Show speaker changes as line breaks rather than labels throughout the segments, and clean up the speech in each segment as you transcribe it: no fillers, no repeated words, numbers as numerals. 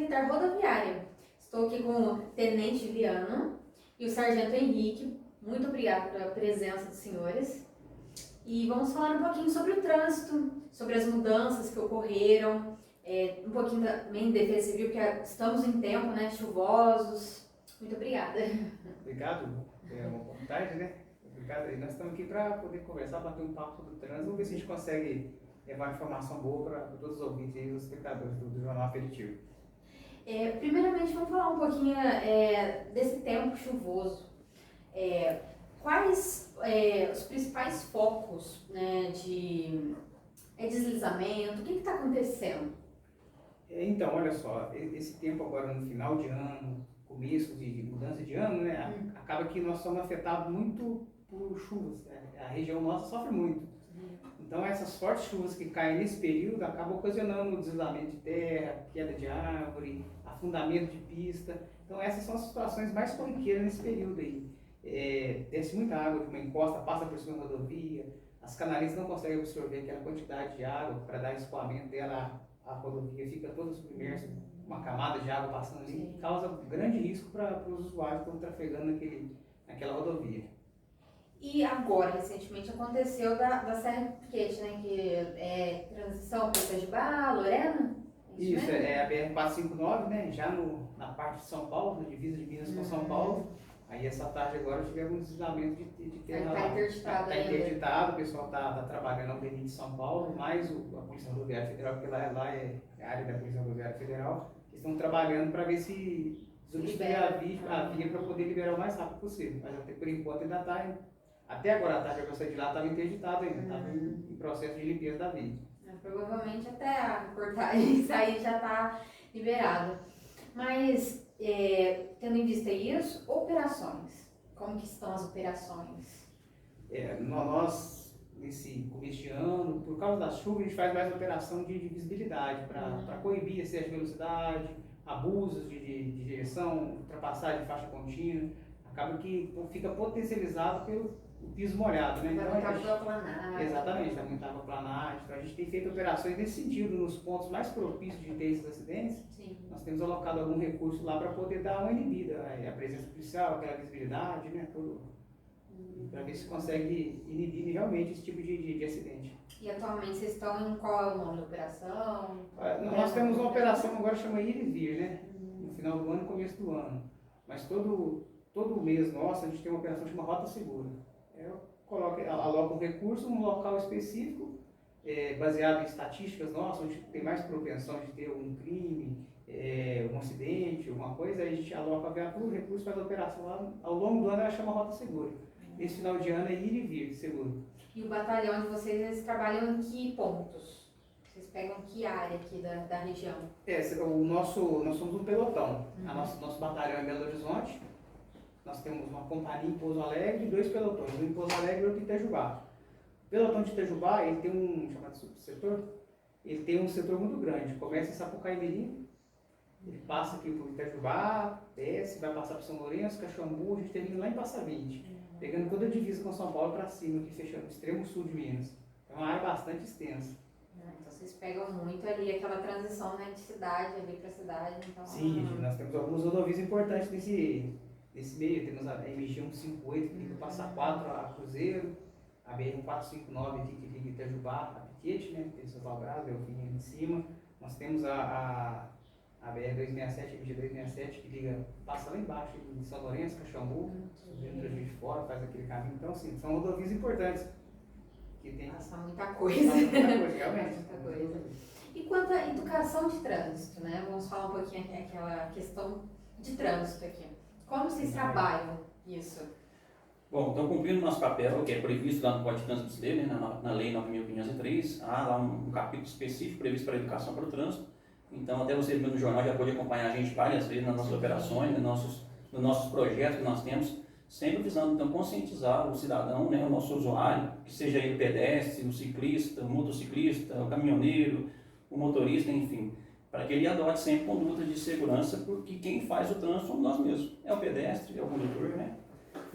Militar Rodoviária. Estou aqui com o Tenente Viano e o Sargento Henrique. Muito obrigada pela presença dos senhores. E vamos falar um pouquinho sobre o trânsito, sobre as mudanças que ocorreram, um pouquinho também de defesa civil, porque estamos em tempo, né, chuvosos. Muito obrigada.
Obrigado, é uma oportunidade, né? Obrigado. E nós estamos aqui para poder conversar, bater um papo sobre o trânsito, vamos ver se a gente consegue levar informação boa para todos os ouvintes e os espectadores do Jornal Aperitivo.
Primeiramente, vamos falar um pouquinho desse tempo chuvoso. Quais os principais focos, né, de deslizamento? O que está acontecendo?
Então, olha só, esse tempo agora no final de ano, começo de mudança de ano, né, acaba que nós somos afetados muito por chuvas, né? A região nossa sofre muito. Então, essas fortes chuvas que caem nesse período acabam ocasionando deslizamento de terra, queda de árvore, afundamento de pista. Então, essas são as situações mais corriqueiras nesse período aí. Desce muita água de uma encosta, passa por cima da rodovia, as canalistas não conseguem absorver aquela quantidade de água para dar escoamento dela, a rodovia fica toda submersa, uma camada de água passando ali, causa grande risco para os usuários que estão trafegando naquela rodovia.
E agora, recentemente, aconteceu da Serra Piquete, né, que é transição para Itajubá, Lorena?
Isso, é a BR-459, né, já na parte de São Paulo, na divisa de Minas com São Paulo. Aí essa tarde agora tivemos um deslizamento de terra lá. Está interditado, o pessoal está trabalhando na UTI de São Paulo, mais a Polícia Rodoviária Federal, porque lá é a área da Polícia Rodoviária Federal, que estão trabalhando para ver se desobstruir a via para poder liberar o mais rápido possível. Mas até por enquanto ainda está, até agora a tarde que eu saí de lá estava interditado ainda, estava em processo de limpeza da via.
Provavelmente até a cortagem e sair já está liberado. Mas, tendo em vista isso, operações. Como que estão as operações?
Nós, nesse começo de ano, por causa da chuva, a gente faz mais operação de visibilidade, para coibir excesso de velocidade, abusos de direção, ultrapassagem de faixa contínua. Acaba que fica potencializado pelo piso molhado, né?
Então, a planagem.
Exatamente, aumentar a planagem. Então, a gente tem feito operações nesse sentido, nos pontos mais propícios de ter esses acidentes.
Sim.
Nós temos alocado algum recurso lá para poder dar uma inibida, a presença policial, aquela visibilidade, né? Para ver se consegue inibir realmente esse tipo de acidente.
E atualmente vocês estão em qual é o nome da operação?
Nós temos uma operação agora que chama Ir e Vir, né? No final do ano e começo do ano. Mas todo mês nosso a gente tem uma operação que chama Rota Segura. Aloca um recurso num local específico, baseado em estatísticas nossas, onde tem mais propensão de ter um crime, um acidente, alguma coisa, aí a gente aloca a viatura, o recurso, faz a operação lá, ao longo do ano ela chama Rota Segura. Esse final de ano é Ir e Vir, seguro. E
o batalhão de vocês, eles trabalham em que pontos? Vocês pegam que área aqui da região?
Nós somos um pelotão. Nosso batalhão é em Belo Horizonte. Nós temos uma companhia em Pouso Alegre e 2 pelotões, um em Pouso Alegre e outro em Itajubá. O pelotão de Itajubá, ele tem um setor muito grande. Começa em Sapucaí Mirim, ele passa aqui por Itajubá, desce, vai passar por São Lourenço, Caxambu, a gente termina lá em Passa 20, pegando toda a divisa com São Paulo para cima, aqui fechando o extremo sul de Minas. É uma área bastante extensa.
Então vocês pegam muito ali aquela transição, né, de cidade ali para cidade. Então,
sim, nós temos algumas rodovias importantes nesse meio. Temos a MG-158 que liga Passa Quatro a Cruzeiro, a BR-459 aqui que liga Itajubá a Piquete, né? Tem São Brás, Belfim em cima. Nós temos a BR-267, MG-267 que liga, passa lá embaixo em São Lourenço, Caxambu, subindo de fora, faz aquele caminho. Então, assim, são rodovias importantes. Que tem...
Passa muita coisa.
Passa muita coisa, realmente.
Muita coisa. E quanto à educação de trânsito, né? Vamos falar um pouquinho aquela questão de trânsito aqui. Como vocês trabalham isso?
Bom, estão cumprindo o nosso papel, que é previsto lá no Código de Trânsito Brasileiro, né, na Lei 9.503, há lá um capítulo específico previsto para a educação para o trânsito. Então, até vocês no jornal já podem acompanhar a gente várias vezes nas nossas operações, nos nossos projetos que nós temos, sempre visando então conscientizar o cidadão, né, o nosso usuário, que seja ele o pedestre, o ciclista, o motociclista, o caminhoneiro, o motorista, enfim, para que ele adote sempre condutas de segurança, porque quem faz o trânsito somos nós mesmos, é o pedestre, é o condutor, né?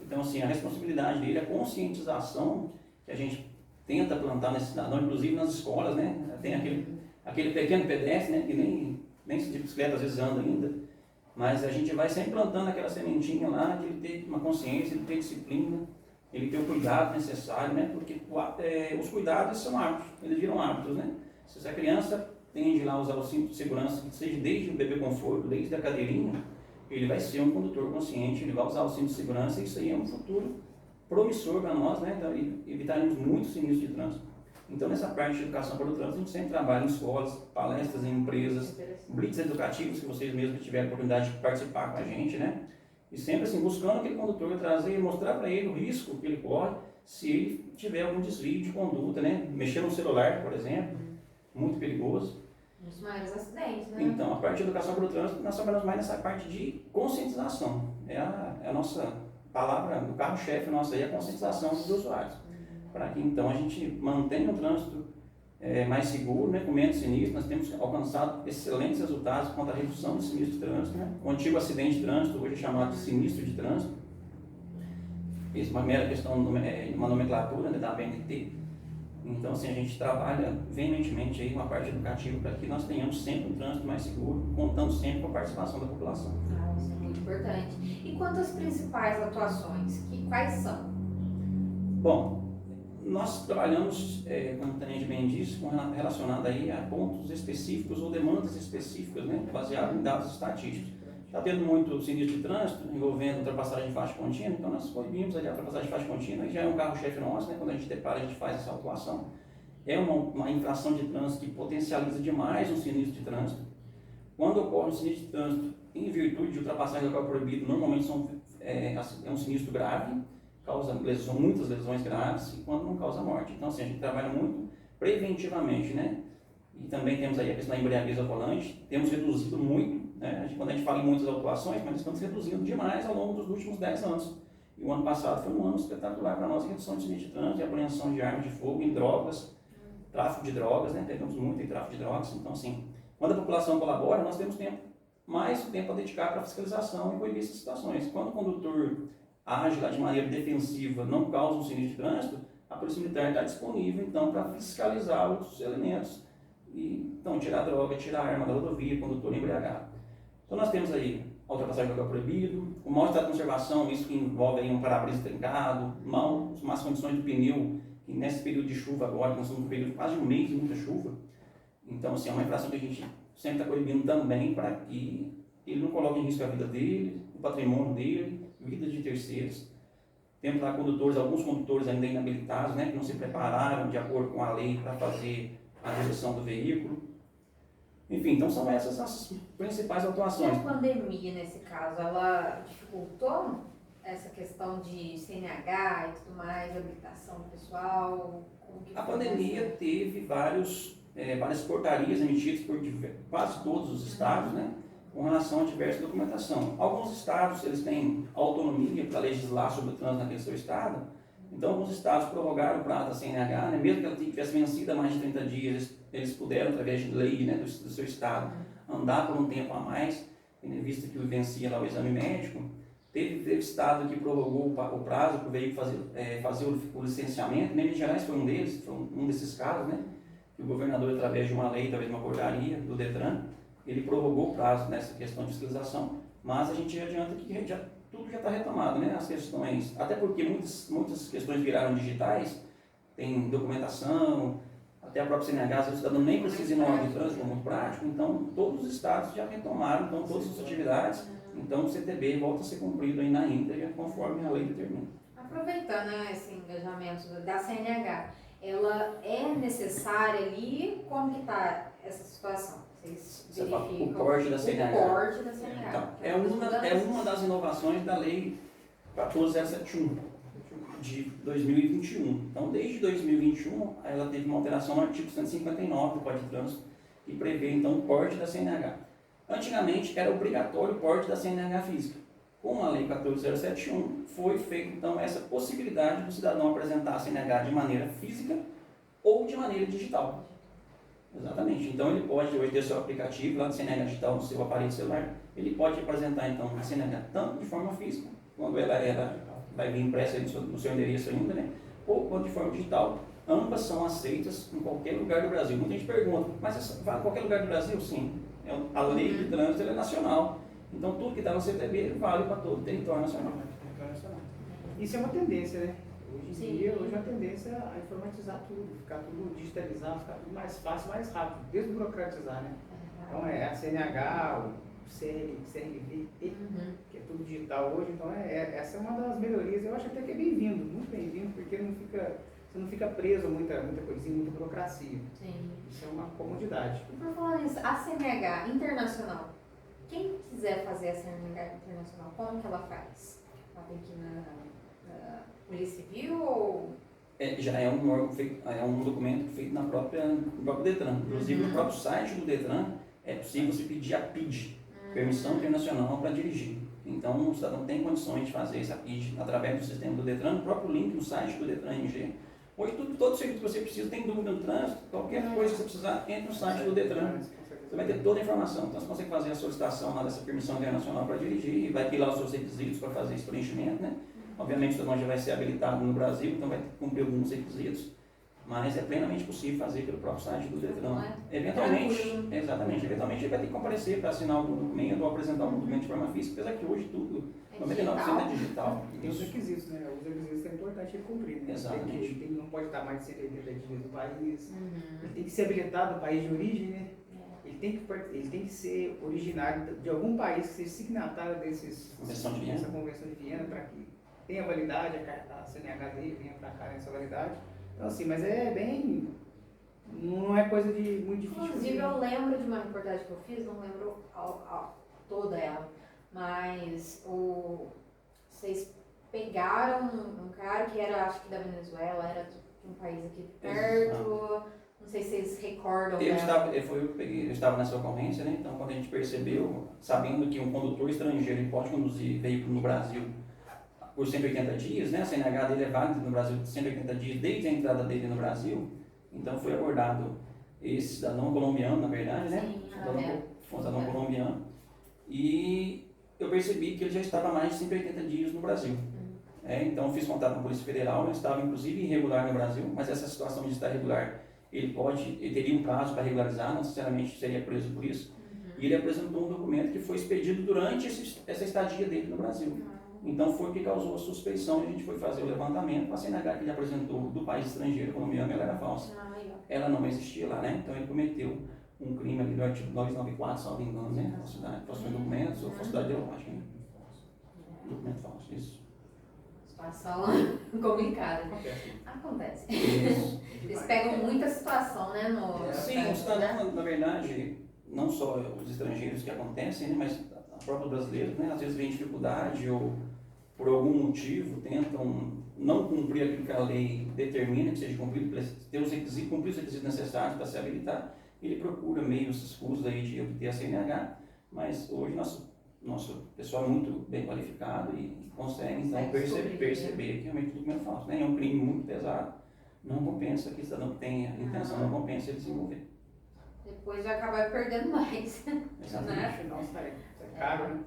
Então, assim, a responsabilidade dele, a conscientização que a gente tenta plantar nesse cidadão, inclusive nas escolas, né? Tem aquele pequeno pedestre, né, que nem de bicicleta às vezes anda ainda, mas a gente vai sempre plantando aquela sementinha lá, de ele ter uma consciência, ele ter disciplina, ele ter o cuidado necessário, né? Porque os cuidados são hábitos, eles viram hábitos, né? Se essa criança tende lá a usar o cinto de segurança, que seja desde o bebê conforto, desde a cadeirinha, ele vai ser um condutor consciente, ele vai usar o cinto de segurança, e isso aí é um futuro promissor para nós, né? Então, evitaremos muitos sinistros de trânsito. Então, nessa parte de educação para o trânsito, a gente sempre trabalha em escolas, palestras em empresas, blitz educativos, que vocês mesmos tiveram a oportunidade de participar com a gente, né? E sempre assim, buscando aquele condutor trazer e mostrar para ele o risco que ele corre se ele tiver algum desvio de conduta, né? Mexer no celular, por exemplo, muito perigoso.
Um dos maiores acidentes, né?
Então, a parte de educação para o trânsito, nós trabalhamos mais nessa parte de conscientização. É a nossa palavra, o carro-chefe nosso aí é a conscientização dos usuários. Para que então a gente mantenha o trânsito mais seguro, né, com menos sinistro. Nós temos alcançado excelentes resultados quanto à redução de sinistro de trânsito. Né? O antigo acidente de trânsito, hoje é chamado de sinistro de trânsito. Isso é uma mera questão de uma nomenclatura, né, da ABNT. Então, assim, a gente trabalha veementemente aí uma parte educativa para que nós tenhamos sempre um trânsito mais seguro, contando sempre com a participação da população.
Isso é muito importante. E quanto às principais atuações, quais são?
Bom, nós trabalhamos, como o Tenente bem disse, relacionado aí a pontos específicos ou demandas específicas, né, baseado em dados estatísticos. Está tendo muito sinistro de trânsito envolvendo ultrapassagem de faixa contínua, então nós proibimos ali a ultrapassagem de faixa contínua, e já é um carro-chefe nosso, né, quando a gente depara, a gente faz essa autuação. É uma infração de trânsito que potencializa demais um sinistro de trânsito. Quando ocorre um sinistro de trânsito em virtude de ultrapassagem do local proibido, normalmente é um sinistro grave, causa muitas lesões graves, e quando não causa morte. Então, assim, a gente trabalha muito preventivamente, né? E também temos aí a questão da embriaguez ao volante, temos reduzido muito, né? Quando a gente fala em muitas autuações, mas estamos reduzindo demais ao longo dos últimos 10 anos. E o ano passado foi um ano espetacular para nós em redução de sinistro de trânsito e apreensão de armas de fogo, em drogas, tráfico de drogas, né? Pegamos muito em tráfico de drogas. Então, assim, quando a população colabora, nós temos mais tempo a dedicar para fiscalização e coibir essas situações. Quando o condutor age lá de maneira defensiva, não causa um sinistro de trânsito, a Polícia Militar está disponível, então, para fiscalizar outros elementos. E, então, tirar a droga, tirar a arma da rodovia, condutor embriagado. Então, nós temos aí a ultrapassagem do local proibido, o mau estado de conservação, isso que envolve aí um para-brisa trincado, más condições do pneu, que nesse período de chuva agora, nós estamos num período de quase um mês de muita chuva. Então, assim, é uma infração que a gente sempre está coibindo também para que ele não coloque em risco a vida dele, o patrimônio dele, vida de terceiros. Temos lá alguns condutores ainda inabilitados, né, que não se prepararam de acordo com a lei para fazer a direção do veículo. Enfim, então são essas as principais
E
atuações.
a pandemia, nesse caso, ela dificultou essa questão de CNH e tudo mais, de habilitação pessoal?
A pandemia teve várias portarias emitidas por quase todos os estados, né, com relação a diversa documentação. Alguns estados eles têm autonomia para legislar sobre o trânsito naquele seu estado, então alguns estados prorrogaram o prazo da CNH, né, mesmo que ela tivesse vencido há mais de 30 dias, eles puderam, através de lei, né, do seu estado, andar por um tempo a mais, tendo em vista que vencia lá o exame médico. Teve estado que prorrogou o prazo para o veículo fazer o licenciamento, né, Minas Gerais foi um deles, foi um desses casos, né, que o governador, através de uma lei, talvez uma portaria do Detran, ele prorrogou o prazo nessa questão de fiscalização, mas a gente adianta que tudo já está retomado, né? As questões, até porque muitas questões viraram digitais, tem documentação, até a própria CNH, o cidadão nem precisa ir no órgão de trânsito, é muito prático, então todos os estados já retomaram, então todas as atividades, então o CTB volta a ser cumprido aí na íntegra, conforme a lei determina.
Aproveitando, né, esse engajamento da CNH, ela é necessária ali? Como que está essa situação? Vocês verificam
o porte da CNH.
O porte da CNH.
Então, é uma das inovações da Lei 14071 de 2021. Então, desde 2021, ela teve uma alteração no artigo 159 do Código de Trânsito, que prevê, então, o porte da CNH. Antigamente, era obrigatório o porte da CNH física. Com a Lei 14071, foi feita, então, essa possibilidade do cidadão apresentar a CNH de maneira física ou de maneira digital. Exatamente. Então, ele pode hoje ter seu aplicativo lá de CNH digital no seu aparelho celular. Ele pode apresentar, então, a CNH tanto de forma física, quando ela vai vir impressa no seu endereço ainda, né? Ou quanto de forma digital. Ambas são aceitas em qualquer lugar do Brasil. Muita gente pergunta, mas vai em qualquer lugar do Brasil? Sim. A lei de trânsito ela é nacional. Então tudo que está no CTB vale para todo o território nacional.
Isso é uma tendência, né? Hoje em
Sim.
dia, hoje é a tendência é a informatizar tudo, ficar tudo digitalizado, ficar tudo mais fácil, mais rápido, desburocratizar, né? Então é a CNH, o CRV, que é tudo digital hoje, então essa é uma das melhorias, eu acho até que é bem-vindo, muito bem-vindo, porque você não fica preso a muita coisinha, muita burocracia.
Sim.
Isso é uma comodidade.
E por falar nisso, a CNH internacional, quem quiser fazer a CNH internacional, como que ela faz? Ela tem que ir na Polícia Civil ou...
Já é um órgão feito, é um documento feito no próprio Detran. Inclusive no próprio site do Detran é possível você pedir a PID, Permissão Internacional para dirigir. Então o cidadão tem condições de fazer essa PID através do sistema do Detran, no próprio link no site do Detran NG. Hoje todo serviço que você precisa, tem dúvida no trânsito, qualquer coisa que você precisar, entra no site do Detran. Você vai ter toda a informação. Então você consegue fazer a solicitação lá dessa permissão internacional para dirigir, e vai ter lá os seus requisitos para fazer esse preenchimento, né? Obviamente o cidadão já vai ser habilitado no Brasil, então vai ter que cumprir alguns requisitos, mas é plenamente possível fazer pelo próprio site do Detran. Eventualmente, exatamente, eventualmente ele vai ter que comparecer para assinar algum documento ou apresentar algum documento de forma física, apesar que hoje tudo, 99% é digital.
E tem os requisitos, né? Os requisitos é importante ele cumprir, né?
Exatamente.
Ele não pode estar mais de 180 dias no país, ele tem que ser habilitado no país de origem, né? Ele tem que ser originário de algum país que seja signatário dessa Convenção de Viena, para que tenha validade, a CNH dele venha para cá nessa validade. Então assim, mas não é coisa de muito difícil.
Inclusive eu lembro de uma reportagem que eu fiz, não lembro toda ela, mas vocês pegaram um cara que era, acho que da Venezuela, era de um país aqui perto, não sei se vocês recordam.
Eu estava nessa ocorrência, né? Então quando a gente percebeu, sabendo que um condutor estrangeiro pode conduzir veículo no Brasil por 180 dias, né? A CNH dele é válida no Brasil de 180 dias desde a entrada dele no Brasil, então foi abordado esse cidadão colombiano, na verdade, né? Cidadão colombiano, e eu percebi que ele já estava há mais de 180 dias no Brasil. Então fiz contato com a Polícia Federal, ele estava inclusive irregular no Brasil, mas essa situação de estar irregular, ele teria um prazo para regularizar, não necessariamente seria preso por isso, e ele apresentou um documento que foi expedido durante essa estadia dele no Brasil. Então foi o que causou a suspeição, e a gente foi fazer o levantamento, a CNH que ele apresentou do país estrangeiro colombiano, ela era falsa. Ela não existia lá, né? Então ele cometeu um crime ali do artigo 294, salvo engano, né? Falsidade, falsificação de documentos ou falsidade ideológica, né? Documento falso, isso.
Situação complicada. Acontece. Eles pegam muita situação, né?
Sim, o cidadão, na verdade, não só os estrangeiros que acontecem, né? Mas a própria brasileira, né? Às vezes vem dificuldade ou por algum motivo tentam não cumprir aquilo que a lei determina que seja cumprido, ter os requisitos, cumprir os requisitos necessários para se habilitar, ele procura meios escusos aí de obter a CNH, mas hoje nosso pessoal é muito bem qualificado e consegue então perceber que realmente tudo é falso, né? É um crime muito pesado, não compensa que o cidadão que tenha intenção, não compensa ele se envolver.
Depois vai acabar perdendo mais.
Exatamente, né? Nossa, é caro, né?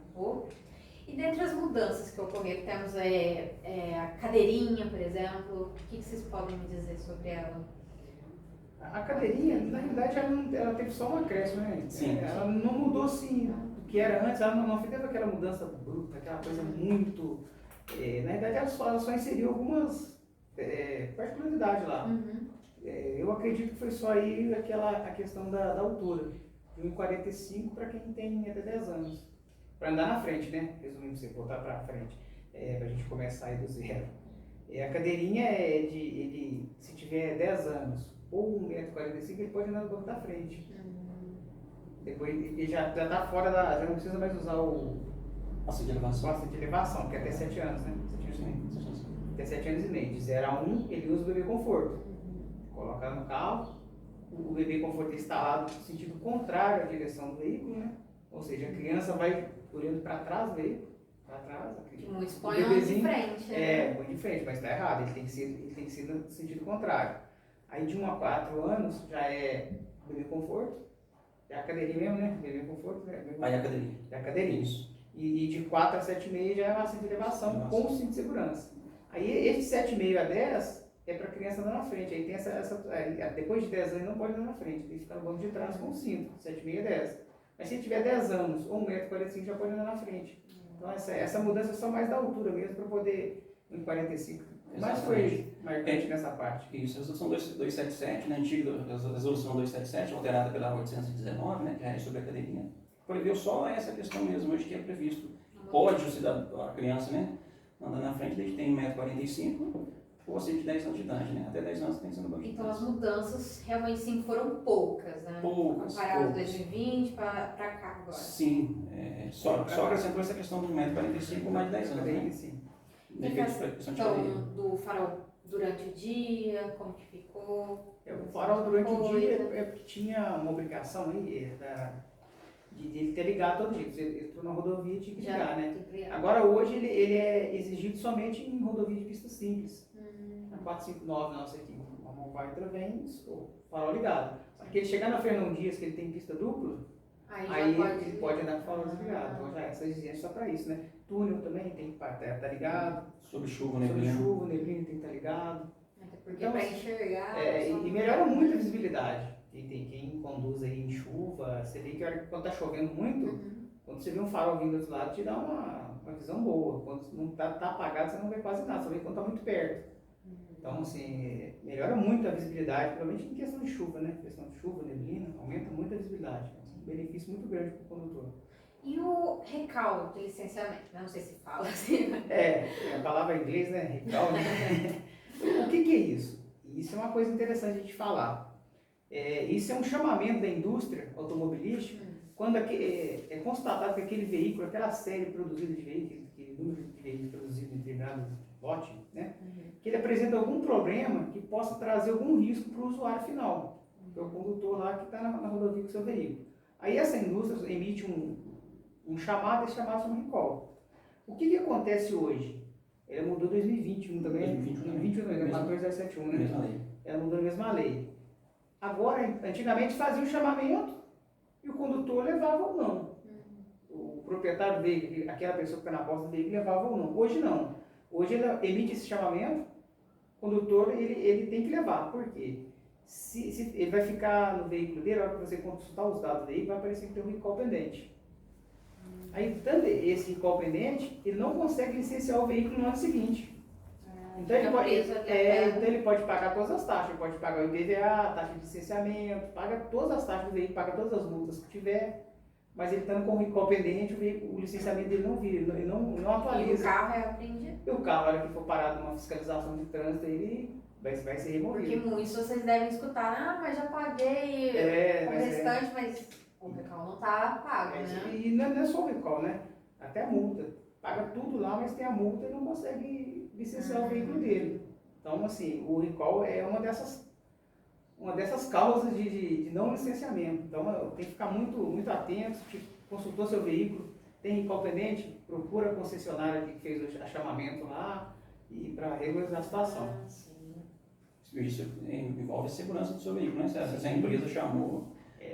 E dentre as mudanças que ocorreram, temos a cadeirinha, por exemplo. O que vocês podem me dizer sobre ela?
A cadeirinha, na realidade, ela teve só um acréscimo, né?
Sim.
Ela não mudou assim do que era antes, ela não teve aquela mudança bruta, aquela coisa muito. Na verdade, ela só inseriu algumas particularidades lá. Eu acredito que foi só aí a questão da altura, de 1,45 para quem tem até 10 anos. Para andar na frente, né? Resumindo, você voltar para frente, para a gente começar aí do zero. A cadeirinha se tiver 10 anos ou 1,45 m, ele pode andar no banco da frente. Depois ele já está fora já não precisa mais usar o
assento
de elevação, que é até 7 anos, né? 7 anos e meio. Até 7 anos e meio. De 0 a 1, ele usa o bebê conforto. Coloca no carro, o bebê conforto é instalado no sentido contrário à direção do veículo, né? Ou seja, a criança vai olhando para trás do veículo, para trás.
Muitos põem de frente, né?
Põe de frente, mas está errado, ele tem que ser no sentido contrário. Aí de 1 a 4 anos já é bebê conforto, é a cadeirinha mesmo, né? Bebê conforto, né?
Aí a cadeirinha.
É a cadeirinha. Isso. E de 4 a 7,5 já é uma cinta de elevação com o cinto de segurança. Aí esse 7,5 a 10 é para a criança andar na frente. Aí tem depois de 10 anos não pode andar na frente, tem que ficar no banco de trás com o cinto, 7,5 a 10. Mas se ele tiver 10 anos ou 1,45 m, já pode andar na frente. Então essa mudança é só mais da altura mesmo para poder 1,45 m. Mas foi marcante nessa parte.
Isso, a resolução 277, né, antiga resolução 277, alterada pela 819, né, que é sobre a cadeirinha, preveu só essa questão mesmo hoje que é previsto. Pode o cidadão, a criança, né, andar na frente desde que tem 1,45 m ou acima de 10 anos de idade, né? Até 10 anos tem que ser no banco de
Então
trânsito.
as mudanças realmente sim foram poucas, né?
Poucas.
Comparado a 2020 para cá agora.
Sim, só acrescentou essa questão do 1,45 m com mais de 10 anos, né?
Sim.
E a questão do farol durante o dia, como que ficou?
O farol durante o dia é porque tinha uma obrigação aí de ele ter ligado todo dia. Ele entrou na rodovia e tinha que ligar, né? Agora hoje ele é exigido somente em rodovia de pista simples. Na 459 nossa aqui, uma mão vai outra vem, o farol ligado. Só que ele chegar na Fernão Dias, que ele tem pista dupla, aí ele pode andar com o farol desligado. Então já essa exigência só para isso, né? Túnel também tem que estar ligado.
Sobre chuva, neblina.
Sobre chuva, neblina tem que estar ligado.
Até porque então, para enxergar.
E melhora muito a visibilidade. Tem quem conduz aí em chuva, você vê que quando está chovendo muito, quando você vê um farol vindo do outro lado, te dá uma visão boa. Quando não está apagado, você não vê quase nada, só vê quando está muito perto. Então, assim, melhora muito a visibilidade, principalmente em questão de chuva, né? Questão de chuva, neblina, aumenta muito a visibilidade. É um benefício muito grande para o condutor.
E o recall de licenciamento? Não sei se fala assim.
A palavra em inglês, né? Recall, né? O que é isso? Isso é uma coisa interessante de falar. Isso é um chamamento da indústria automobilística quando é constatado que aquele veículo, aquela série produzida de veículos, aquele número de veículos produzidos em determinado lote, né? Que ele apresenta algum problema que possa trazer algum risco para o usuário final, que é o condutor lá que está na rodovia com o seu veículo. Aí essa indústria emite um chamado, esse chamado chama recall. O que acontece hoje? Ela mudou em 2021 também, 2021 também, 14071, né?
Mesma lei.
Ela mudou a mesma lei. Agora, antigamente fazia o chamamento e o condutor levava ou não. O proprietário do veículo, aquela pessoa que está na posse do veículo, levava ou não. Hoje não. Hoje ele emite esse chamamento, o condutor ele tem que levar. Por quê? Se ele vai ficar no veículo dele, na hora que você consultar os dados do veículo, vai aparecer que tem um recall pendente. Aí, tanto esse recall pendente, ele não consegue licenciar o veículo no ano seguinte. Então ele pode pagar todas as taxas, ele pode pagar o IPVA, taxa de licenciamento, paga todas as taxas do veículo, paga todas as multas que tiver, mas ele estando com o recall pendente, o licenciamento dele não vira, ele não atualiza.
E o carro é apreendido?
E o carro, na hora que for parado numa fiscalização de trânsito, ele vai ser removido.
Porque muitos vocês devem escutar, mas já paguei o restante, mas o recall não está pago, né?
E não é só o recall, né? Até a multa. Paga tudo lá, mas tem a multa e não consegue licenciar o veículo dele. Então, assim, o recall é uma dessas causas de não licenciamento. Então, tem que ficar muito atento, consultou seu veículo, tem recall pendente, procura a concessionária que fez o chamamento lá e para regularizar a situação.
Isso envolve a segurança do seu veículo, né? Se a empresa chamou,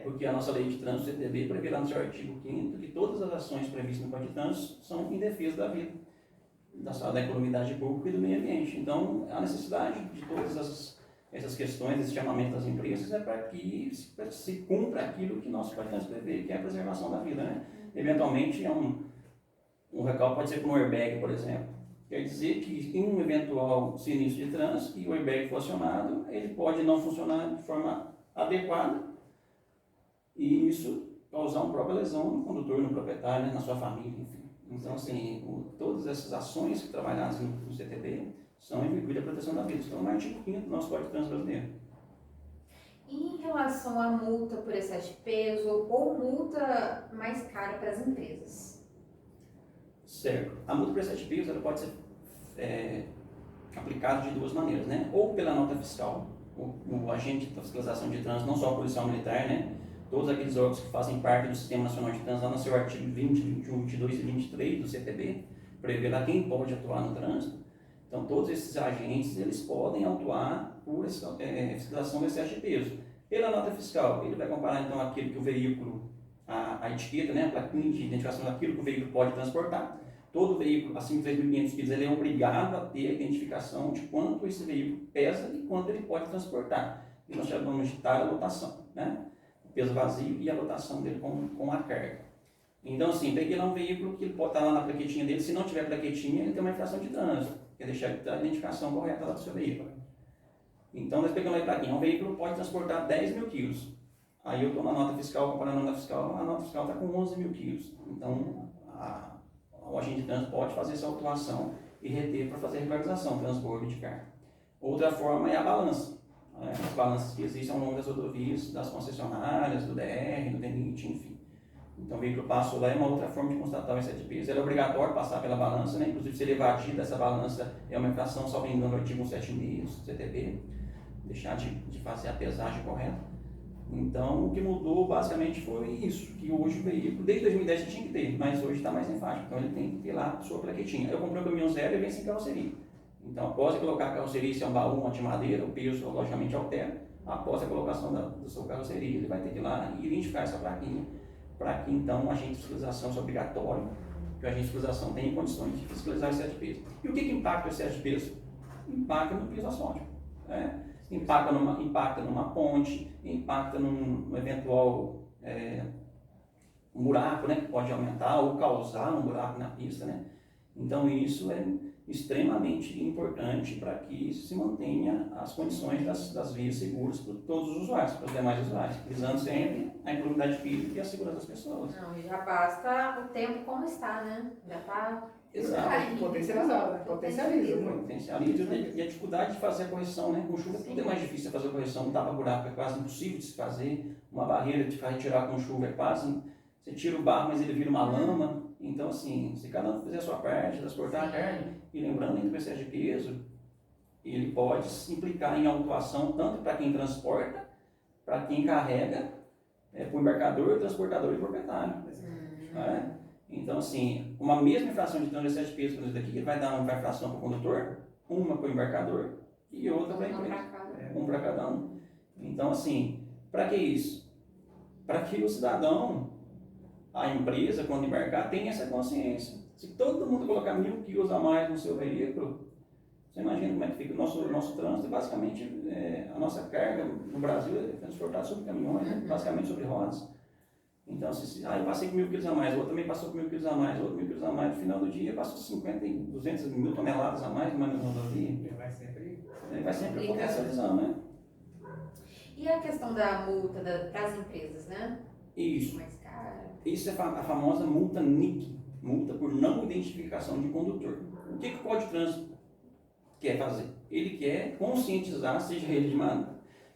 porque a nossa lei de trânsito, CTB, prevê lá no seu artigo 5º que todas as ações previstas no Código de Trânsito são em defesa da vida, da economidade pública e do meio ambiente. Então, a necessidade de todas essas questões, esse chamamento das empresas, é para que se cumpra aquilo que nosso Código de Trânsito prevê, que é a preservação da vida, né? Eventualmente, um recall pode ser com um airbag, por exemplo. Quer dizer que em um eventual sinistro de trânsito e o airbag for acionado, ele pode não funcionar de forma adequada e isso causar uma própria lesão no condutor, no proprietário, né, na sua família, enfim. Então, assim, todas essas ações que trabalhadas no CTB são em virtude da proteção da vida. Estão no artigo 5º do nosso Código de Trânsito brasileiro.
E em relação à multa por excesso de peso ou multa mais cara para as empresas?
Certo. A multa por excesso de peso ela pode ser aplicada de duas maneiras, né? Ou pela nota fiscal, o agente da fiscalização de trânsito, não só o policial militar, né? Todos aqueles órgãos que fazem parte do Sistema Nacional de Trânsito, lá no seu artigo 20, 21, 22 e 23 do CTB, prevê lá quem pode atuar no trânsito. Então, todos esses agentes, eles podem atuar por fiscalização do excesso de peso. Pela nota fiscal, ele vai comparar, então, aquilo que o veículo, a etiqueta, né, a plaquinha de identificação daquilo que o veículo pode transportar. Todo veículo acima de 3.500 kg, ele é obrigado a ter a identificação de quanto esse veículo pesa e quanto ele pode transportar. E nós chamamos de talha lotação, né? peso vazio e a lotação dele com a carga. Então, assim, peguei lá um veículo que ele pode estar lá na plaquetinha dele. Se não tiver plaquetinha, ele tem uma infração de trânsito, que é deixar a identificação correta lá do seu veículo. Então, nós pegamos lá a plaquinha. Um veículo pode transportar 10 mil quilos. Aí eu estou na nota fiscal, comparando a nota fiscal, a nota fiscal está com 11 mil quilos. Então, o agente de trânsito pode fazer essa autuação e reter para fazer a regularização, transbordo de carga. Outra forma é a balança. As balanças que existem ao longo das rodovias, das concessionárias, do DR, do DENIT, enfim. Então o veículo passou lá, é uma outra forma de constatar o excesso de peso. Ele é obrigatório passar pela balança, né? Inclusive se ele evadir dessa balança é uma infração, só vem dando o artigo 176 do CTB, deixar de fazer a pesagem correta. Então o que mudou basicamente foi isso, que hoje o veículo, desde 2010 ele tinha que ter, mas hoje está mais enfático, então ele tem que ter lá a sua plaquetinha. Eu comprei um caminhão zero e vem sem carroceria. Então após eu colocar a carroceria, se é um baú, uma de madeira, o peso logicamente altera. Após a colocação da sua carroceria, ele vai ter que ir lá e identificar essa plaquinha, para que então o agente de fiscalização seja obrigatório, que o agente de fiscalização tenha condições de fiscalizar o excesso de peso. E o que impacta o excesso de peso? Impacta no piso asfáltico. Impacta numa ponte, impacta num eventual um buraco, né, que pode aumentar ou causar um buraco na pista, né? Então isso é extremamente importante para que se mantenha as condições das vias seguras para todos os usuários, para os demais usuários, visando sempre a inclusividade física e a segurança das pessoas.
Não, já basta o tempo como está, né? Já está...
Exato, potencializa muito.
Potencializa e a dificuldade de fazer a correção, né? Com chuva tudo é mais difícil fazer a correção, um tapa-buraco é quase impossível de se fazer, uma barreira de retirar com chuva é quase, você tira o barro, mas ele vira uma lama. Então, assim, se cada um fizer a sua parte, transportar a carga, e lembrando que o excesso de peso, ele pode se implicar em autuação tanto para quem transporta, para quem carrega, para o embarcador, transportador e proprietário. Então, assim, uma mesma infração de trânsito de excesso de peso, por exemplo, aqui, ele vai dar uma infração para o condutor, uma para o embarcador e outra para a empresa. Um para cada um. Então, assim, para que isso? Para que o cidadão, a empresa, quando embarcar, tenha essa consciência. Se todo mundo colocar 1.000 quilos a mais no seu veículo, você imagina como é que fica o nosso trânsito. Basicamente, a nossa carga no Brasil é transportada sobre caminhões, né? Basicamente sobre rodas. Então, eu passei com 1.000 quilos a mais, o outro também passou com 1.000 quilos a mais, outro 1.000 quilos a mais. No final do dia, passou 50 e 200 mil toneladas a mais, mais na rodovia. Ele vai sempre potencializando, né?
E a questão da multa para as empresas, né?
Isso.
Mais cara.
Isso é a famosa multa NIC, multa por não identificação de condutor. O que o Código de Trânsito quer fazer? Ele quer conscientizar, seja ele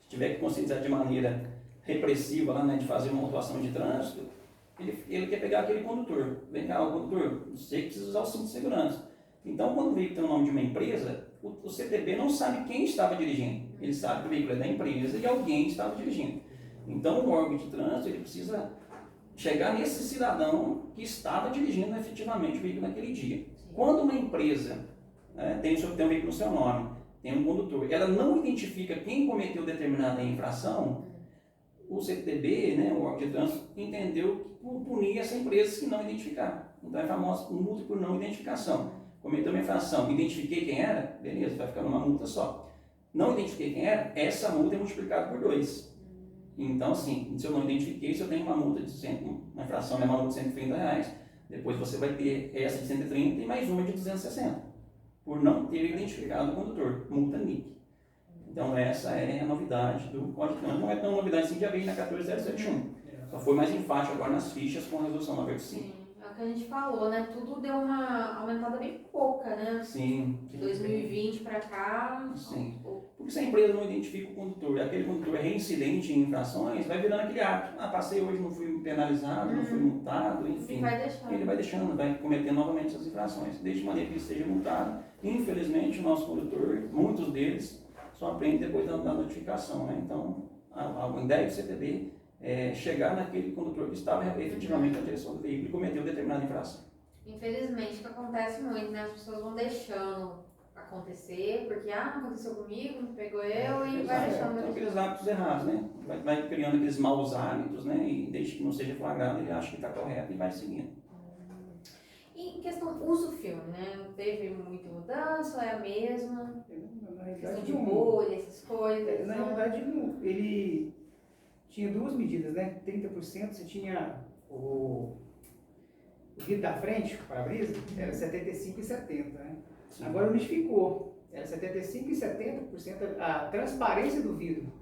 se tiver que conscientizar de maneira repressiva, lá, né, de fazer uma autuação de trânsito, ele quer pegar aquele condutor. Vem cá, o condutor, você precisa usar o cinto de segurança. Então, quando o veículo tem o nome de uma empresa, o CTB não sabe quem estava dirigindo. Ele sabe que o veículo é da empresa e alguém estava dirigindo. Então, o órgão de trânsito ele precisa chegar nesse cidadão que estava dirigindo efetivamente o veículo naquele dia. Quando uma empresa tem um veículo no seu nome, tem um condutor, ela não identifica quem cometeu determinada infração, o CTB, né, o órgão de trânsito, entendeu que punir essa empresa que não identificar. Então é famoso multa por não identificação. Cometeu uma infração, identifiquei quem era, beleza, vai ficar numa multa só. Não identifiquei quem era, essa multa é multiplicada por 2. Então, assim, se eu não identifiquei, se eu tenho uma multa de uma infração, uma multa de R$130, depois você vai ter essa de 130 e mais uma de 260, por não ter identificado o condutor, multa NIC. Então, essa é a novidade do Código de Trânsito. Não é tão novidade assim, já veio na 14071. Só foi mais enfático agora nas fichas com a resolução 985.
Sim, é o que a gente falou, né? Tudo deu uma aumentada bem pouca, né?
Sim.
De 2020 para cá.
Sim. Porque se a empresa não identifica o condutor, aquele condutor é reincidente em infrações, vai virando aquele hábito. Passei hoje, não fui penalizado, não fui multado, enfim. Ele vai deixando, vai cometendo novamente essas infrações. Desde maneira que ele seja multado. Infelizmente, o nosso condutor, muitos deles, só aprendem depois da notificação, né? Então, a ideia do CTB é chegar naquele condutor que estava efetivamente na direção do veículo e cometeu determinada infração.
Infelizmente, o que acontece muito, né? As pessoas vão deixando acontecer, porque não aconteceu comigo, não pegou eu e vai deixando.
Então, aqueles hábitos errados, né? Vai criando aqueles maus hábitos, né? E desde que não seja flagrado, ele acha que está correto e vai seguindo.
E em questão do uso-filme, né? Teve muita mudança ou é a mesma?
Na
Questão
realidade,
de bolha, essas coisas.
na realidade, ele tinha duas medidas, né? 30% você tinha o vidro da frente, o para-brisa, era 75 e 70, né?
Sim.
Agora unificou, era 75 e 70% a transparência do vidro,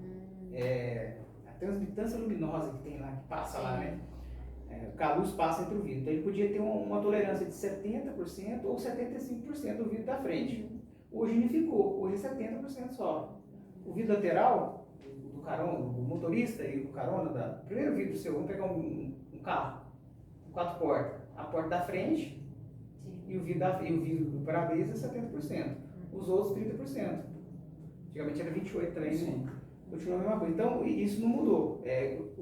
a transmitância luminosa que tem lá, que passa lá, né? Que a luz passa entre o vidro. Então ele podia ter uma tolerância de 70% ou 75% do vidro da frente. Hoje unificou, hoje é 70% só. O vidro lateral, do carona, do motorista e do carona, primeiro vidro seu, vamos pegar um carro, 4 portas, a porta da frente e o vidro do para-brisa é 70%, os outros 30%. Antigamente era 28% também, né? Continua a mesma coisa. Então isso não mudou.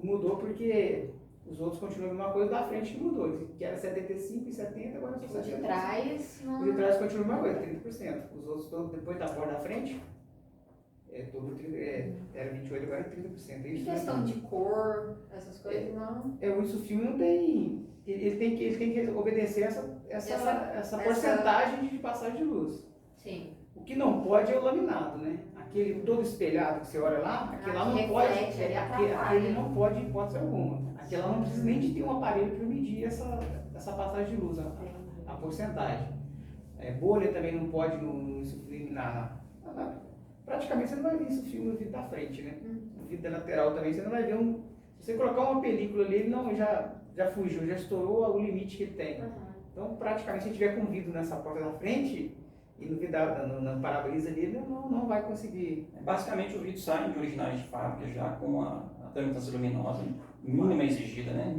Mudou porque os outros continuam a mesma coisa, da frente que mudou, que era 75 e 70, agora são 70%.
O de trás não...
O de trás continua a mesma coisa, 30%. Os outros, depois da porta da frente, era 28, agora é 30%.
E questão de cor, essas coisas não...
O ISOFIL não tem... Ele tem que obedecer essa porcentagem de passagem de luz.
Sim.
O que não pode é o laminado, né? Aquele todo espelhado que você olha lá, aquele lá não pode. Aquele não pode em hipótese alguma. Aquele lá não precisa nem de ter um aparelho para medir essa passagem de luz, a porcentagem. Bolha também não pode no ISOFIL praticamente você não vai ver ISOFIL no vidro da frente, né? No vidro da lateral também você não vai ver se você colocar uma película ali, ele não, já fugiu, já estourou o limite que ele tem. Então praticamente se tiver com vidro nessa porta da frente e no vidro na para-brisa ali, ele não vai conseguir.
Basicamente o vidro sai de originais de fábrica já com a transmitância luminosa mínima exigida, né?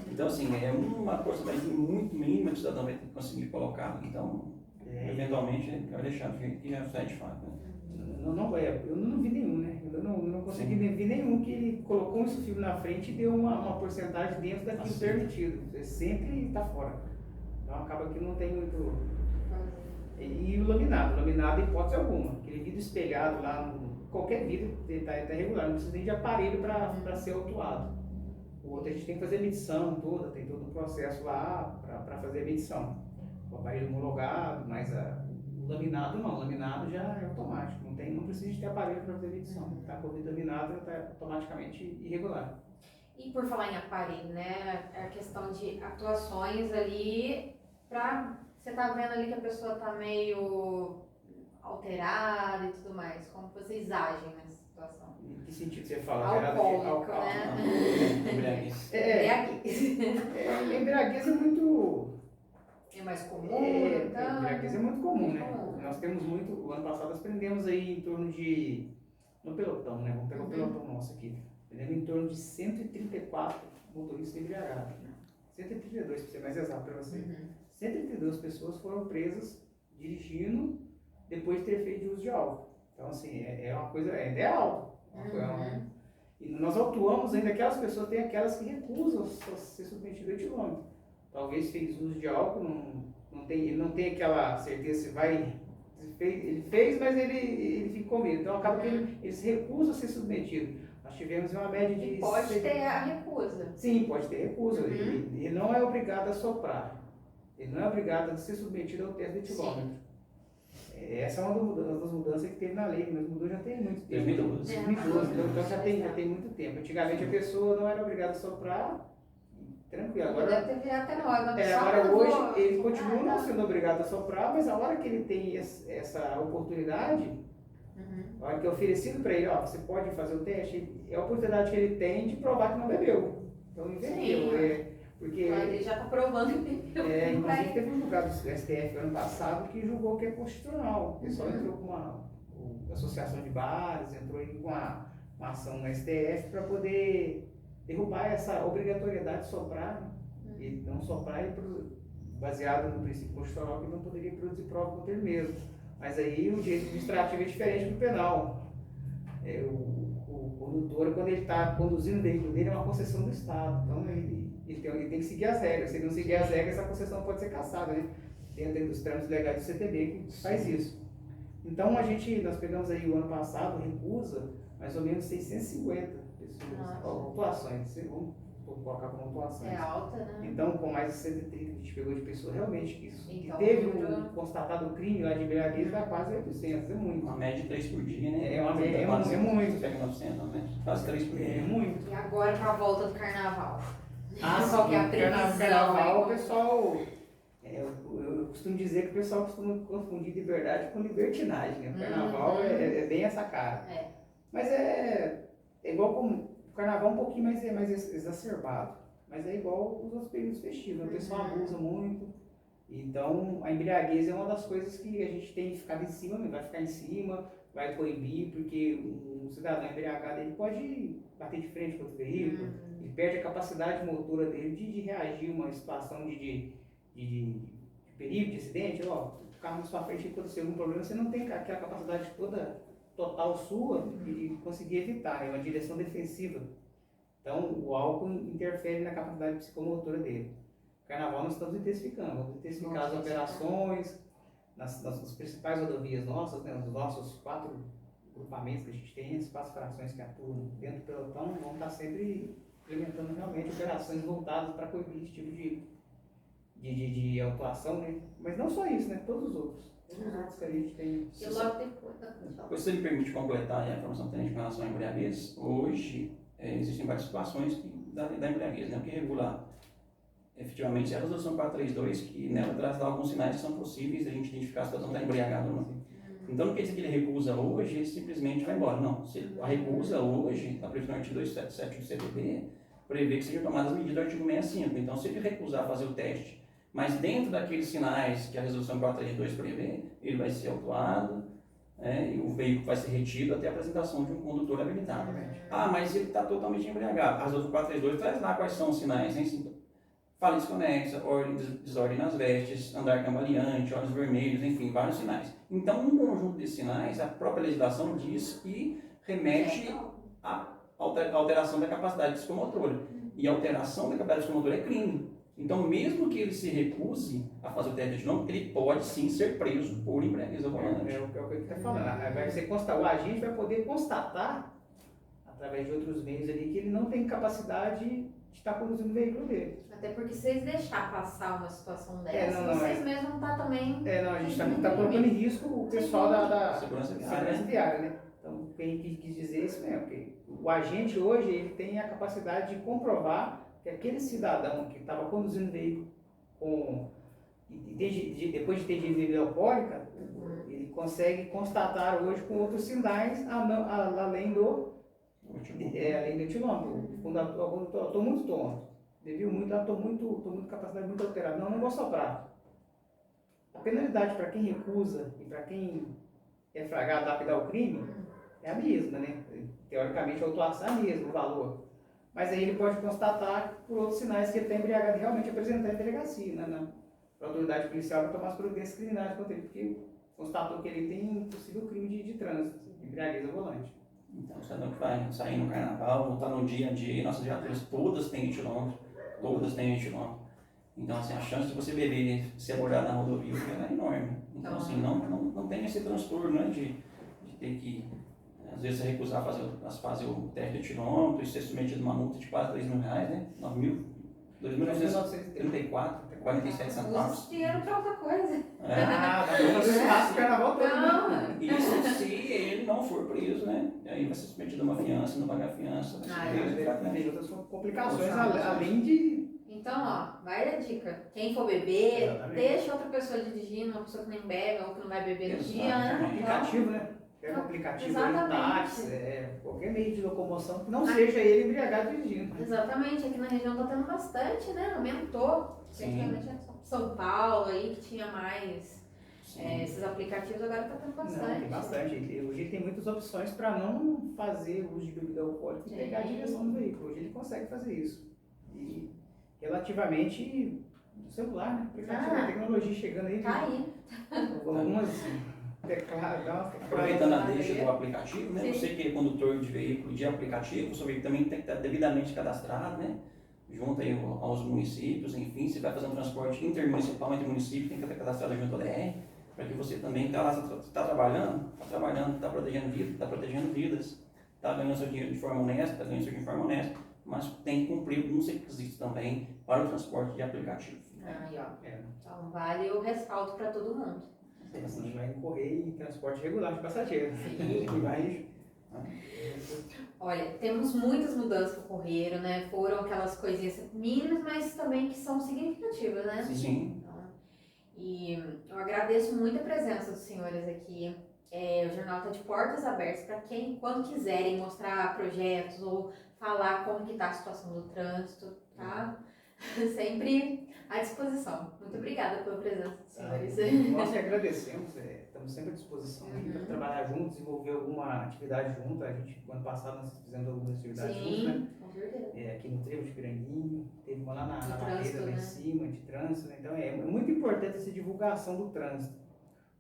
Então assim, é uma porcentagem muito mínima que o cidadão vai conseguir colocar. Então, eventualmente, vai deixar do jeito que já sai de fábrica.
Eu não vi nenhum, né? Eu não consegui ver nenhum que ele colocou um ISOFIL na frente e deu uma porcentagem dentro daquilo permitido. Você sempre está fora. Então acaba que não tem muito. E o laminado, hipótese alguma. Aquele vidro espelhado lá, qualquer vidro está regular, não precisa nem de aparelho para ser autuado. O outro a gente tem que fazer a medição toda, tem todo um processo lá para fazer a medição. O aparelho homologado, mas o laminado não, o laminado já é automático, não precisa de ter aparelho para fazer a medição. Tá com o vidro laminado, está automaticamente irregular.
E por falar em aparelho, né, a questão de atuações ali, você tá vendo ali que a pessoa tá meio alterada e tudo mais, como vocês agem nessa situação?
Em que sentido você fala?
Alcoólico, né?
Embriaguez é muito...
É mais comum?
Embriaguez é muito comum, né? Nós temos muito... O ano passado nós prendemos aí em torno de... No pelotão, né? Vamos pegar o pelotão nosso aqui. Prendemos em torno de 134 motoristas embriagados. 132, para ser mais exato para você. 132 pessoas foram presas dirigindo depois de ter feito uso de álcool. Então, assim, é uma coisa... Ainda é alto. E nós autuamos ainda aquelas pessoas, tem aquelas que recusam ser submetidas a etilômetro. Talvez fez uso de álcool, ele não tem aquela certeza se vai... Ele fez, mas ele ficou com medo. Então acaba que ele se recusa a ser submetido. Nós tivemos uma média de...
E pode ter a recusa.
Sim, pode ter recusa. Ele não é obrigado a soprar. Ele não é obrigado a ser submetido ao teste de etilômetro. Essa é uma das mudanças que teve na lei, mas mudou já tem muito tempo. 2012, então já tem muito tempo. Antigamente a pessoa não era obrigada a soprar, tranquilo. Agora,
deve ter virado até nós.
Agora hoje ele continua não sendo obrigado a soprar, mas a hora que ele tem essa oportunidade, a hora que é oferecido para ele, você pode fazer o teste, é a oportunidade que ele tem de provar que não bebeu. Então inverteu. Porque
ele já está provando que bebeu.
Inclusive teve um julgado do STF ano passado que julgou que é constitucional. O pessoal entrou com a associação de bares, entrou com uma ação no STF para poder derrubar essa obrigatoriedade de soprar, e não soprar baseado no princípio constitucional que não poderia produzir prova contra ele mesmo. Mas aí o direito administrativo é diferente do penal. O condutor, quando ele está conduzindo o veículo dele, é uma concessão do Estado. Então ele tem que seguir as regras. Se ele não seguir as regras, essa concessão pode ser cassada, né? Dentro dos trâmites legais do CTB que faz isso. Então nós pegamos aí o ano passado, recusa, mais ou menos 650 pessoas, autuações. Vamos colocar como autuações.
É alta, né?
Então, com mais de 130 que a gente pegou de pessoa realmente que
Então,
teve
número-
um constatado crime lá de embriaguez, vai quase 800, é muito.
Uma média de 3 por dia, né?
É muito.
Você pega 900, né? Quase 3 por
É
dia.
muito.
E agora com a volta do carnaval.
Ah,
Qual que é a previsão?
Carnaval, o pessoal. Eu costumo dizer que o pessoal costuma confundir liberdade com libertinagem, né? O carnaval é bem essa cara.
É.
Mas é igual como. O carnaval é um pouquinho mais exacerbado. Mas é igual os outros períodos festivos, né? O pessoal abusa muito. Então, a embriaguez é uma das coisas que a gente tem ficado em cima, vai ficar em cima, vai coibir, porque um cidadão embriagado ele pode bater de frente com outro veículo, ele perde a capacidade motora dele de reagir a uma situação de perigo, de acidente. Ó, o carro na sua frente aconteceu algum problema, você não tem aquela capacidade toda, total sua, de conseguir evitar, é uma direção defensiva. Então, o álcool interfere na capacidade psicomotora dele. Carnaval nós estamos intensificando, vamos intensificar as operações nas principais rodovias nossas, né, nos nossos 4 grupamentos que a gente tem, as 4 frações que atuam dentro do pelotão, vamos estar sempre implementando realmente operações voltadas para coibir esse tipo de autuação, né? Mas não só isso, né? Todos os outros que a gente tem.
E logo depois.
Depois você me permite completar a informação que tem com relação à embriaguez. Hoje, existem várias situações da embriaguez, né? O que regula efetivamente é a resolução 432, que nela traz lá alguns sinais que são possíveis de a gente identificar a situação está embriagada ou não. Então não quer dizer que ele recusa hoje, ele simplesmente vai embora. Não, se a recusa hoje, está previsto no artigo 277 do CDB, prevê que sejam tomadas medidas do artigo 65. Então se ele recusar fazer o teste, mas dentro daqueles sinais que a resolução 432 prevê, ele vai ser autuado, e o veículo vai ser retido até a apresentação de um condutor habilitado. Ah, mas ele está totalmente embriagado. A resolução 432 traz lá quais são os sinais, né? Fala desconexa, desordem nas vestes, andar cambaleante, olhos vermelhos, enfim, vários sinais. Então, um conjunto de sinais, a própria legislação diz que remete à alteração da capacidade psicomotora. E a alteração da capacidade psicomotora é crime. Então, mesmo que ele se recuse a fazer o teste de antinômico, ele pode sim ser preso por embriaguez ao volante.
É o que ele está falando. Vai ser o agente vai poder constatar, através de outros meios ali, que ele não tem capacidade de estar conduzindo o veículo dele.
Até porque se vocês deixar passar uma situação dessa,
não,
vocês mesmos não tá também.
Não, a gente está colocando em risco o pessoal da
segurança
viária, né? Então, quem quis dizer isso mesmo, porque o agente hoje ele tem a capacidade de comprovar que aquele cidadão que estava conduzindo o veículo depois de ter ingerido bebida alcoólica, ele consegue constatar hoje com outros sinais além do etilômetro. Quando eu estou muito tonto, bebi muito, estou muito capacidade muito alterada, não vou soprar. A penalidade para quem recusa e para quem é flagrado apto ao crime é a mesma, né? Teoricamente a autuação é a mesma, o valor. Mas aí ele pode constatar por outros sinais que ele está embriagado e realmente apresentar em delegacia, né? A autoridade policial vai tomar as providências criminais contra ele, porque constatou que ele tem um possível crime de trânsito, de embriaguez ao volante.
Então, o cidadão que vai sair no carnaval, está no dia a dia, nossas viaturas todas têm etilômetro, Então, assim, a chance de você beber e ser abordado na rodovia é enorme. Então, assim, não tem esse transtorno, né, de ter que, às vezes, recusar fazer o teste de etilômetro e ser submetido a uma multa de quase R$3.000, né? 2.934, 47 centavos.
Usa esse dinheiro para outra coisa.
Vai fazer espaço o carnaval todo.
Isso se ele não for preso, né? E aí vai ser submetido a uma fiança, não pagar fiança, vai ser preso.
Tem outras complicações, além de...
Então, ó, vai a dica. Quem for beber,
Exatamente.
deixa outra pessoa dirigindo, uma pessoa que nem bebe ou que não vai beber no dia, né?
aplicativo, né? Pega um aplicativo aí no
Exatamente.
táxi, qualquer meio de locomoção que não seja ele embriagado dirigindo.
Exatamente, aqui na região tá tendo bastante, né? Aumentou. Praticamente é São Paulo aí que tinha mais esses aplicativos, agora tá tendo bastante.
Não, tem bastante. Hoje ele tem muitas opções para não fazer uso de bebida alcoólica e pegar a direção do veículo. Hoje ele consegue fazer isso. E relativamente no celular, né? Aplicativo, a tecnologia chegando aí.
Tá aí.
Algumas
Aproveitando a deixa do aplicativo, né?
Sim.
Você que é condutor de veículo de aplicativo, o seu veículo também tem que estar devidamente cadastrado, né? Junto aí aos municípios, enfim, você vai fazer um transporte intermunicipal entre municípios, tem que estar cadastrado junto ao DR, para que você também está trabalhando, está protegendo vidas, está ganhando seu dinheiro de forma honesta, está ganhando seu dinheiro de forma honesta, mas tem que cumprir alguns requisitos também para o transporte de aplicativo.
Aí, ó.
É.
Então vale o respaldo para todo mundo.
A gente vai incorrer em transporte regular de passageiros.
Sim.
E vai...
Olha, temos muitas mudanças que ocorreram, né? Foram aquelas coisinhas mínimas, mas também que são significativas, né?
Sim.
Então, e eu agradeço muito a presença dos senhores aqui. O jornal está de portas abertas para quem, quando quiserem mostrar projetos ou falar como que está a situação do trânsito, tá? Sempre à disposição. Muito obrigada pela presença dos senhores.
Nós que agradecemos, estamos sempre à disposição para trabalhar juntos, desenvolver alguma atividade junto. A gente, ano passado, nós fizemos algumas atividades juntos, né?
Com certeza.
Aqui no Trevo de Piranguinho, teve uma lá na
De
lareira
trânsito,
lá em
né?
cima, de trânsito, né? Então é muito importante essa divulgação do trânsito.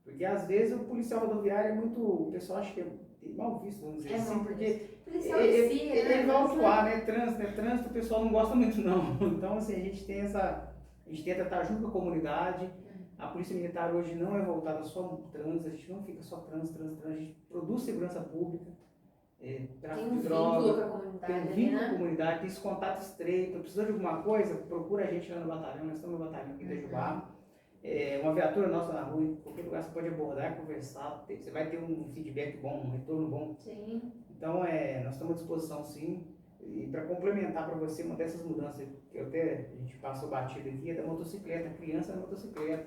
Porque às vezes o policial rodoviário é muito. O pessoal acha que é mal visto, vamos dizer assim, porque
policial em si,
ele vai atuar, né? Trânsito o pessoal não gosta muito, não. Então, assim, a gente tenta estar junto com a comunidade. A Polícia Militar hoje não é voltada só no trânsito, a gente não fica só trânsito, a gente produz segurança pública, tráfico de droga, tem um vínculo com a comunidade, tem esse contato estreito. Precisou de alguma coisa, procura a gente lá no batalhão, nós estamos no batalhão aqui em Itajubá. Uma viatura nossa na rua, em qualquer lugar você pode abordar, conversar, você vai ter um feedback bom, um retorno bom.
Sim.
Então, nós estamos à disposição, sim. E para complementar para você uma dessas mudanças que a gente passou batido aqui, é da motocicleta, criança na motocicleta.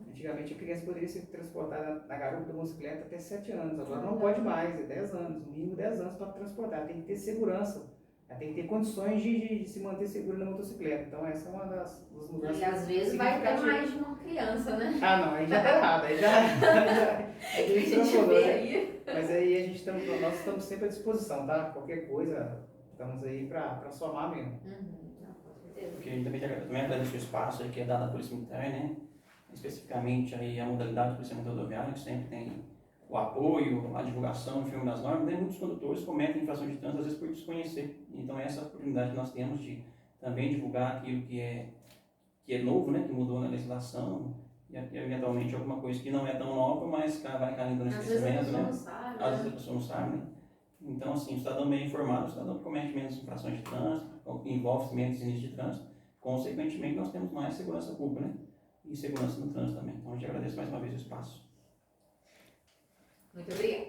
Antigamente a criança poderia ser transportada na garupa da motocicleta até 7 anos, agora não pode mais, é 10 anos, no mínimo 10 anos para transportar, tem que ter segurança. Ela tem que ter condições de se manter segura na motocicleta. Então essa é uma das mudanças.
E às vezes vai ter mais de uma criança, né?
Ah, não, aí já tá errado. Aí já
a gente vê aí.
Mas aí nós estamos sempre à disposição, tá? Qualquer coisa, estamos aí para somar mesmo.
Com certeza.
Porque a gente também agradece o espaço aí que é dado à Polícia Militar, né? Especificamente aí a modalidade do policiamento rodoviário, que sempre tem o apoio, a divulgação, o filme das normas, né? Muitos condutores cometem infração de trânsito, às vezes por desconhecer. Então essa é a oportunidade que nós temos de também divulgar aquilo que é novo, né? Que mudou na legislação, e eventualmente alguma coisa que não é tão nova, mas vai caindo no esquecimento, né? Às vezes a pessoa não sabe, né? Então, assim, o cidadão bem informado, o cidadão que comete menos infrações de trânsito, envolve menos sinistros de trânsito, consequentemente nós temos mais segurança pública, né? E segurança no trânsito também. Então, eu te agradeço mais uma vez o espaço.
Muito obrigada.